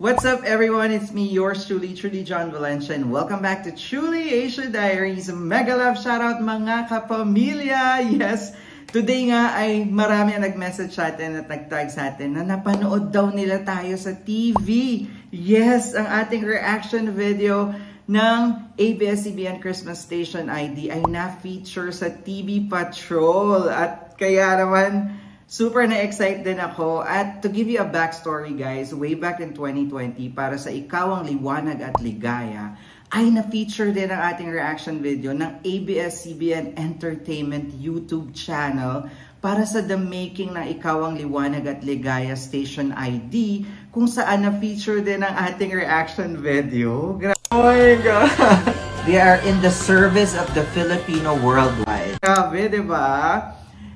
What's up everyone? It's me, yours truly John Valencia, and welcome back to Truly Asia Diaries. Mega love shoutout mga kapamilya! Yes, today nga ay marami ang nag-message sa atin at nag-tag sa atin na napanood daw nila tayo sa TV. Yes, ang ating reaction video ng ABS-CBN Christmas Station ID ay na-feature sa TV Patrol. At kaya naman, super na-excite din ako. At to give you a backstory guys, way back in 2020, para sa Ikaw ang Liwanag at Ligaya, ay na-feature din ang ating reaction video ng ABS-CBN Entertainment YouTube channel para sa The Making ng Ikaw ang Liwanag at Ligaya Station ID, kung saan na-feature din ang ating reaction video. Oh my God! They are in the service of the Filipino worldwide. Grabe, diba?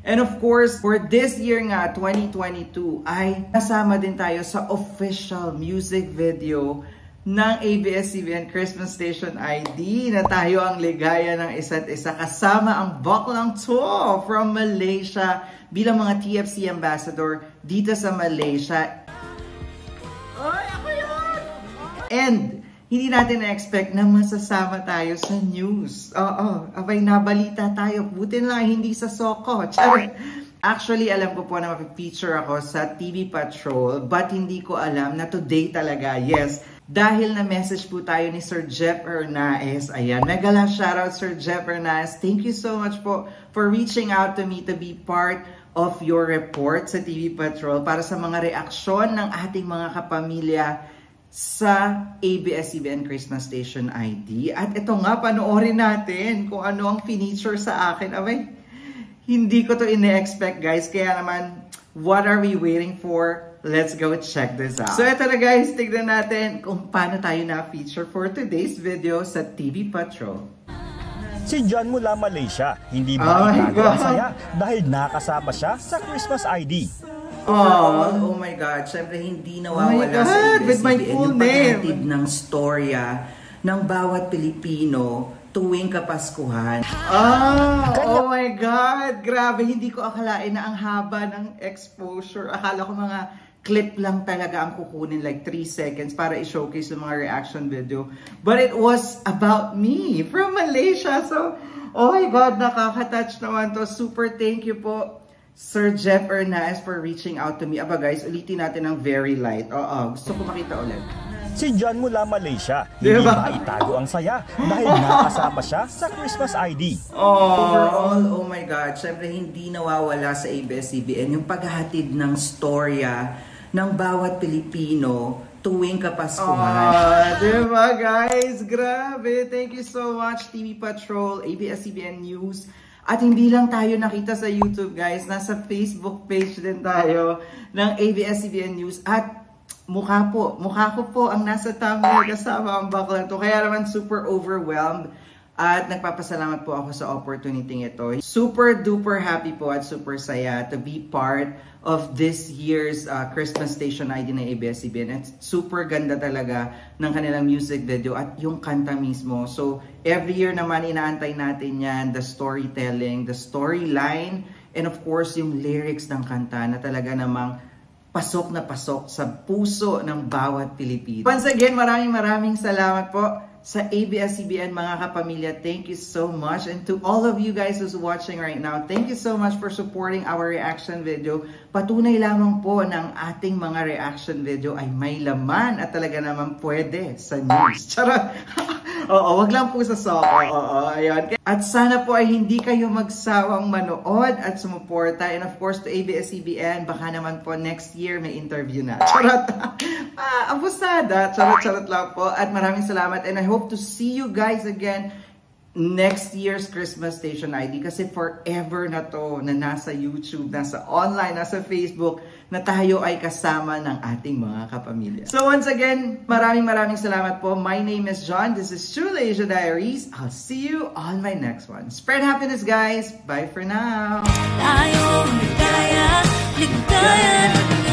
And of course, for this year nga, 2022, ay kasama din tayo sa official music video ng ABS-CBN Christmas Station ID na tayo ang ligaya ng isa't isa kasama ang Baklang To from Malaysia bilang mga TFC ambassador dito sa Malaysia. Ay, ako yun! And hindi natin na-expect na masasama tayo sa news. Oo, abay nabalita tayo. Buti lang hindi sa Soko. Actually, alam ko po na mapipicture ako sa TV Patrol, but hindi ko alam na today talaga, yes. Dahil na-message po tayo ni Sir Jeff Hernaez. Ayan, mega love shoutout Sir Jeff Hernaez. Thank you so much po for reaching out to me to be part of your report sa TV Patrol para sa mga reaksyon ng ating mga kapamilya sa ABS-CBN Christmas Station ID. At ito nga, panoorin natin kung ano ang feature sa akin. Abay, hindi ko to ine-expect guys. Kaya naman, what are we waiting for? Let's go check this out. So ito na guys, tignan natin kung paano tayo na-feature for today's video sa TV Patrol. Si John mula Malaysia, hindi ba itago ang saya dahil nakasama siya sa Christmas ID. Oh my God, syempre hindi nawawala sa ABS-CBN yung paghatid ng storya ng bawat Pilipino tuwing Kapaskuhan. Oh my God, grabe, hindi ko akalain na ang haba ng exposure. Akala ko mga clip lang talaga ang kukunin, like 3 seconds para i-showcase yung mga reaction video. But it was about me from Malaysia. So, oh my God, nakaka-touch naman to. Super thank you po, Sir Jeff Hernaez, for reaching out to me. Aba guys, ulitin natin ng very light. Gusto ko makita ulit. Si John mula Malaysia, hindi ba itago ang saya dahil nakasama siya sa Christmas ID. Overall, oh my God, syempre hindi nawawala sa ABS-CBN yung paghahatid ng storya ng bawat Pilipino tuwing Kapaskuhan. Diba guys? Grabe! Thank you so much, TV Patrol, ABS-CBN News. At hindi lang tayo nakita sa YouTube guys, nasa Facebook page din tayo ng ABS-CBN News. At mukha ko po ang nasa thumbnail kasama ang Baklang To. Kaya naman super overwhelmed at nagpapasalamat po ako sa opportunity ito. Super duper happy po at super saya to be part of this year's Christmas Station ID ng ABS-CBN. At super ganda talaga ng kanilang music video at yung kanta mismo. So every year naman inaantay natin yan, the storytelling, the storyline, and of course yung lyrics ng kanta na talaga namang pasok na pasok sa puso ng bawat Pilipino. Once again, maraming salamat po sa ABS-CBN mga kapamilya. Thank you so much. And to all of you guys who's watching right now, thank you so much for supporting our reaction video. Patunay lamang po ng ating mga reaction video ay may laman at talaga naman pwede sa news. Charot! Oo, wag lang po sa Soko. Ayun. At sana po ay hindi kayo magsawang manood at sumuporta. And of course, to ABS-CBN, baka naman po next year may interview na. Charot! Abusada! Charot lang po. At maraming salamat. And I hope to see you guys again next year's Christmas Station ID kasi forever na to na nasa YouTube, nasa online, nasa Facebook na tayo ay kasama ng ating mga kapamilya. So once again, maraming salamat po. My name is John. This is Truly Asia Diaries. I'll see you on my next one. Spread happiness guys. Bye for now. Tayo ligaya, ligaya.